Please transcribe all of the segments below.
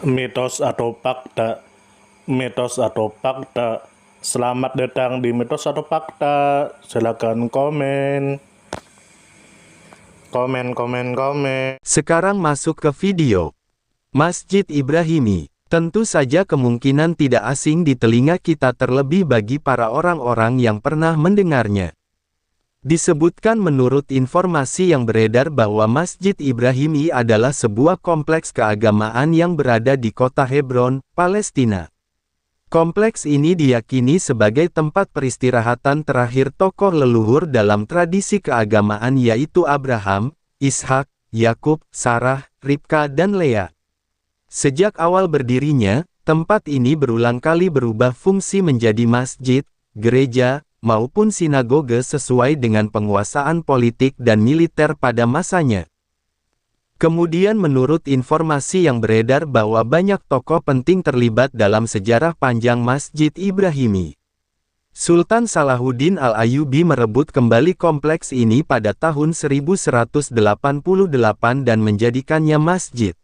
Mitos atau fakta? Mitos atau fakta? Selamat datang di Mitos atau Fakta. Silakan komen. Komen. Sekarang masuk ke video. Masjid Ibrahimi. Tentu saja kemungkinan tidak asing di telinga kita, terlebih bagi para orang-orang yang pernah mendengarnya. Disebutkan menurut informasi yang beredar bahwa Masjid Ibrahimi adalah sebuah kompleks keagamaan yang berada di kota Hebron, Palestina. Kompleks ini diyakini sebagai tempat peristirahatan terakhir tokoh leluhur dalam tradisi keagamaan, yaitu Abraham, Ishak, Yakub, Sarah, Ribka dan Lea. Sejak awal berdirinya, tempat ini berulang kali berubah fungsi menjadi masjid, gereja, maupun sinagoge sesuai dengan penguasaan politik dan militer pada masanya. Kemudian menurut informasi yang beredar bahwa banyak tokoh penting terlibat dalam sejarah panjang Masjid Ibrahimi. Sultan Salahuddin Al-Ayyubi merebut kembali kompleks ini pada tahun 1188 dan menjadikannya masjid.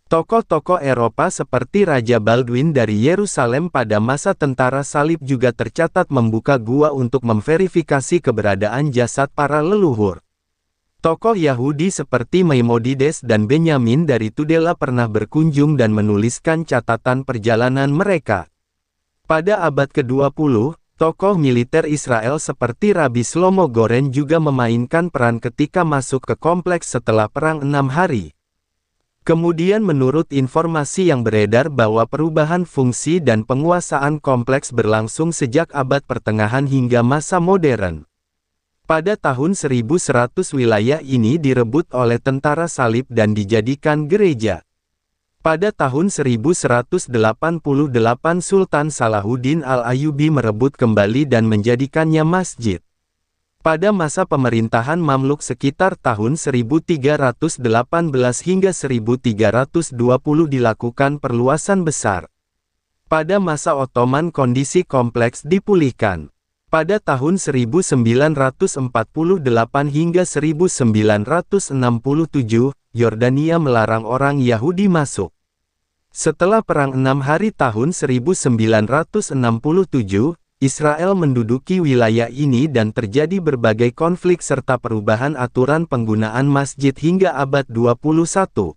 Tokoh-tokoh Eropa seperti Raja Baldwin dari Yerusalem pada masa tentara salib juga tercatat membuka gua untuk memverifikasi keberadaan jasad para leluhur. Tokoh Yahudi seperti Maimonides dan Benyamin dari Tudela pernah berkunjung dan menuliskan catatan perjalanan mereka. Pada abad ke-20, tokoh militer Israel seperti Rabbi Shlomo Goren juga memainkan peran ketika masuk ke kompleks setelah Perang 6 Hari. Kemudian menurut informasi yang beredar bahwa perubahan fungsi dan penguasaan kompleks berlangsung sejak abad pertengahan hingga masa modern. Pada tahun 1100 wilayah ini direbut oleh tentara salib dan dijadikan gereja. Pada tahun 1188 Sultan Salahuddin Al-Ayyubi merebut kembali dan menjadikannya masjid. Pada masa pemerintahan Mamluk sekitar tahun 1318 hingga 1320 dilakukan perluasan besar. Pada masa Ottoman kondisi kompleks dipulihkan. Pada tahun 1948 hingga 1967, Yordania melarang orang Yahudi masuk. Setelah Perang 6 Hari tahun 1967, Israel menduduki wilayah ini dan terjadi berbagai konflik serta perubahan aturan penggunaan masjid hingga abad 21.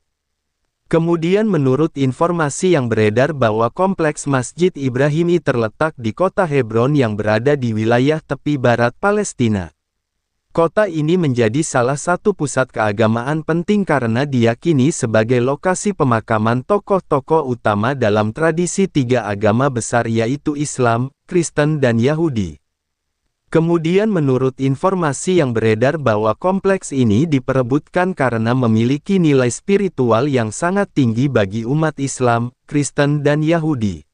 Kemudian menurut informasi yang beredar bahwa kompleks Masjid Ibrahimi terletak di kota Hebron yang berada di wilayah tepi barat Palestina. Kota ini menjadi salah satu pusat keagamaan penting karena diyakini sebagai lokasi pemakaman tokoh-tokoh utama dalam tradisi tiga agama besar, yaitu Islam, Kristen dan Yahudi. Kemudian menurut informasi yang beredar bahwa kompleks ini diperebutkan karena memiliki nilai spiritual yang sangat tinggi bagi umat Islam, Kristen dan Yahudi.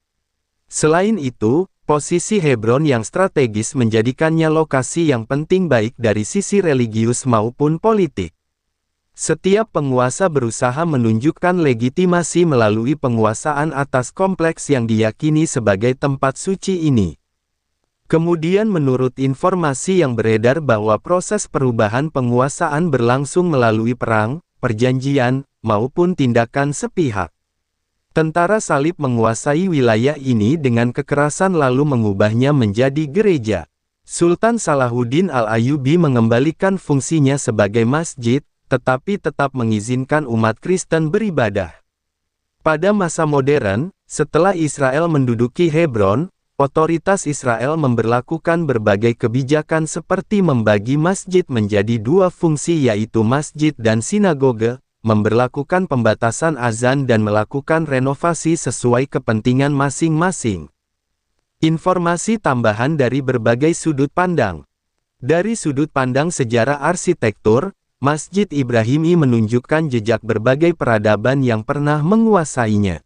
Selain itu, posisi Hebron yang strategis menjadikannya lokasi yang penting baik dari sisi religius maupun politik. Setiap penguasa berusaha menunjukkan legitimasi melalui penguasaan atas kompleks yang diyakini sebagai tempat suci ini. Kemudian menurut informasi yang beredar bahwa proses perubahan penguasaan berlangsung melalui perang, perjanjian, maupun tindakan sepihak. Tentara salib menguasai wilayah ini dengan kekerasan lalu mengubahnya menjadi gereja. Sultan Salahuddin Al-Ayyubi mengembalikan fungsinya sebagai masjid, tetapi tetap mengizinkan umat Kristen beribadah. Pada masa modern, setelah Israel menduduki Hebron, otoritas Israel memberlakukan berbagai kebijakan seperti membagi masjid menjadi dua fungsi, yaitu masjid dan sinagoge, memberlakukan pembatasan azan dan melakukan renovasi sesuai kepentingan masing-masing. Informasi tambahan dari berbagai sudut pandang. Dari sudut pandang sejarah arsitektur, Masjid Ibrahimi menunjukkan jejak berbagai peradaban yang pernah menguasainya.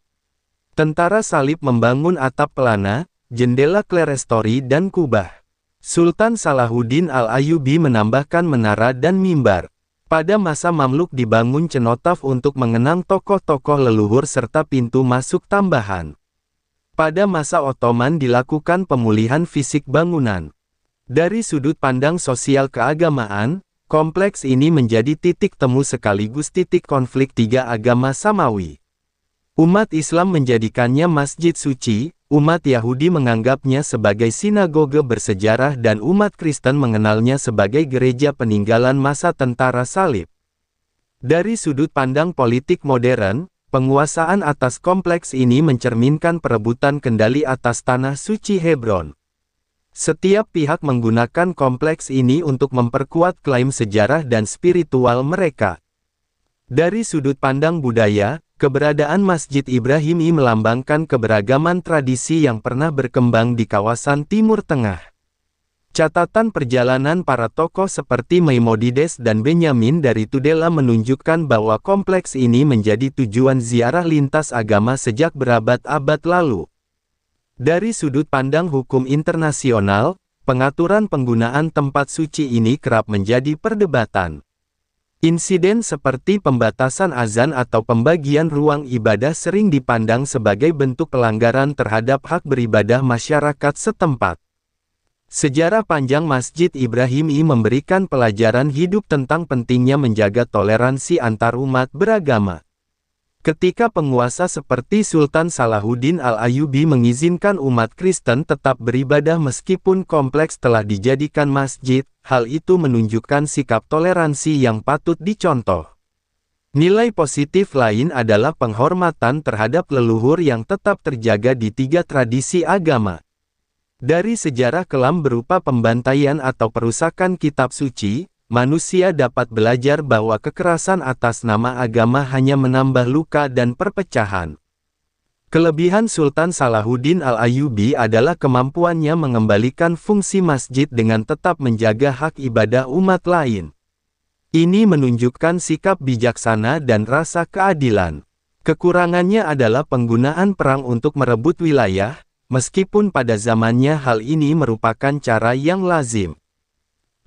Tentara salib membangun atap pelana, jendela klerestori dan kubah. Sultan Salahuddin Al-Ayyubi menambahkan menara dan mimbar. Pada masa Mamluk dibangun cenotaf untuk mengenang tokoh-tokoh leluhur serta pintu masuk tambahan. Pada masa Ottoman dilakukan pemulihan fisik bangunan. Dari sudut pandang sosial keagamaan, kompleks ini menjadi titik temu sekaligus titik konflik tiga agama samawi. Umat Islam menjadikannya masjid suci, umat Yahudi menganggapnya sebagai sinagoge bersejarah dan umat Kristen mengenalnya sebagai gereja peninggalan masa tentara salib. Dari sudut pandang politik modern, penguasaan atas kompleks ini mencerminkan perebutan kendali atas tanah suci Hebron. Setiap pihak menggunakan kompleks ini untuk memperkuat klaim sejarah dan spiritual mereka. Dari sudut pandang budaya, keberadaan Masjid Ibrahimi melambangkan keberagaman tradisi yang pernah berkembang di kawasan Timur Tengah. Catatan perjalanan para tokoh seperti Maimonides dan Benyamin dari Tudela menunjukkan bahwa kompleks ini menjadi tujuan ziarah lintas agama sejak berabad-abad lalu. Dari sudut pandang hukum internasional, pengaturan penggunaan tempat suci ini kerap menjadi perdebatan. Insiden seperti pembatasan azan atau pembagian ruang ibadah sering dipandang sebagai bentuk pelanggaran terhadap hak beribadah masyarakat setempat. Sejarah panjang Masjid Ibrahimi memberikan pelajaran hidup tentang pentingnya menjaga toleransi antarumat beragama. Ketika penguasa seperti Sultan Salahuddin Al-Ayyubi mengizinkan umat Kristen tetap beribadah meskipun kompleks telah dijadikan masjid, hal itu menunjukkan sikap toleransi yang patut dicontoh. Nilai positif lain adalah penghormatan terhadap leluhur yang tetap terjaga di tiga tradisi agama. Dari sejarah kelam berupa pembantaian atau perusakan kitab suci, manusia dapat belajar bahwa kekerasan atas nama agama hanya menambah luka dan perpecahan. Kelebihan Sultan Salahuddin Al-Ayyubi adalah kemampuannya mengembalikan fungsi masjid dengan tetap menjaga hak ibadah umat lain. Ini menunjukkan sikap bijaksana dan rasa keadilan. Kekurangannya adalah penggunaan perang untuk merebut wilayah, meskipun pada zamannya hal ini merupakan cara yang lazim.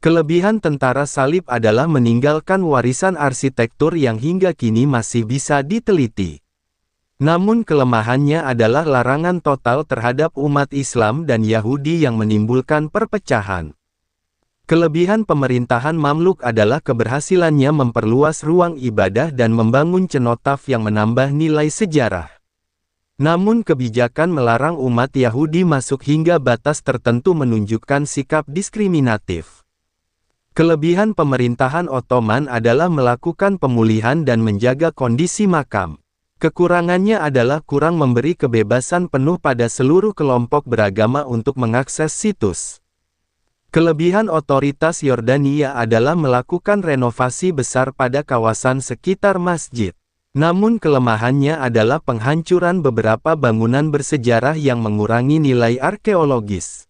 Kelebihan tentara salib adalah meninggalkan warisan arsitektur yang hingga kini masih bisa diteliti. Namun kelemahannya adalah larangan total terhadap umat Islam dan Yahudi yang menimbulkan perpecahan. Kelebihan pemerintahan Mamluk adalah keberhasilannya memperluas ruang ibadah dan membangun cenotaf yang menambah nilai sejarah. Namun kebijakan melarang umat Yahudi masuk hingga batas tertentu menunjukkan sikap diskriminatif. Kelebihan pemerintahan Ottoman adalah melakukan pemulihan dan menjaga kondisi makam. Kekurangannya adalah kurang memberi kebebasan penuh pada seluruh kelompok beragama untuk mengakses situs. Kelebihan otoritas Yordania adalah melakukan renovasi besar pada kawasan sekitar masjid. Namun kelemahannya adalah penghancuran beberapa bangunan bersejarah yang mengurangi nilai arkeologis.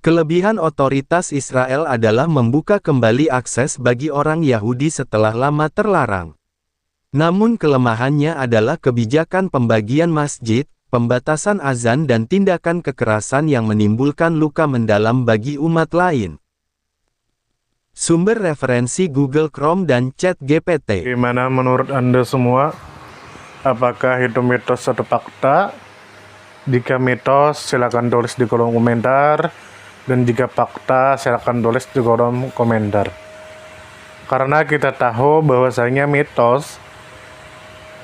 Kelebihan otoritas Israel adalah membuka kembali akses bagi orang Yahudi setelah lama terlarang. Namun kelemahannya adalah kebijakan pembagian masjid, pembatasan azan dan tindakan kekerasan yang menimbulkan luka mendalam bagi umat lain. Sumber referensi Google Chrome dan ChatGPT. Gimana menurut Anda semua? Apakah itu mitos atau fakta? Jika mitos, silakan tulis di kolom komentar. Dan jika fakta, silakan tulis di kolom komentar. Karena kita tahu bahwasanya mitos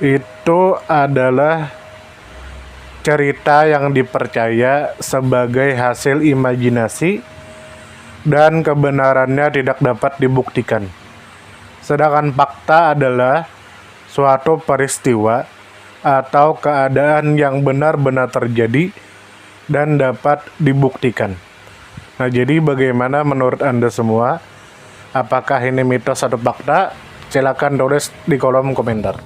itu adalah cerita yang dipercaya sebagai hasil imajinasi dan kebenarannya tidak dapat dibuktikan. Sedangkan fakta adalah suatu peristiwa atau keadaan yang benar-benar terjadi dan dapat dibuktikan. Nah, jadi bagaimana menurut Anda semua? Apakah ini mitos atau fakta? Silakan tulis di kolom komentar.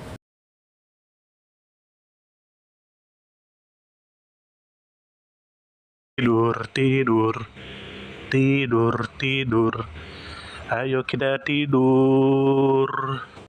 Tidur, tidur. Tidur, tidur. Ayo kita tidur.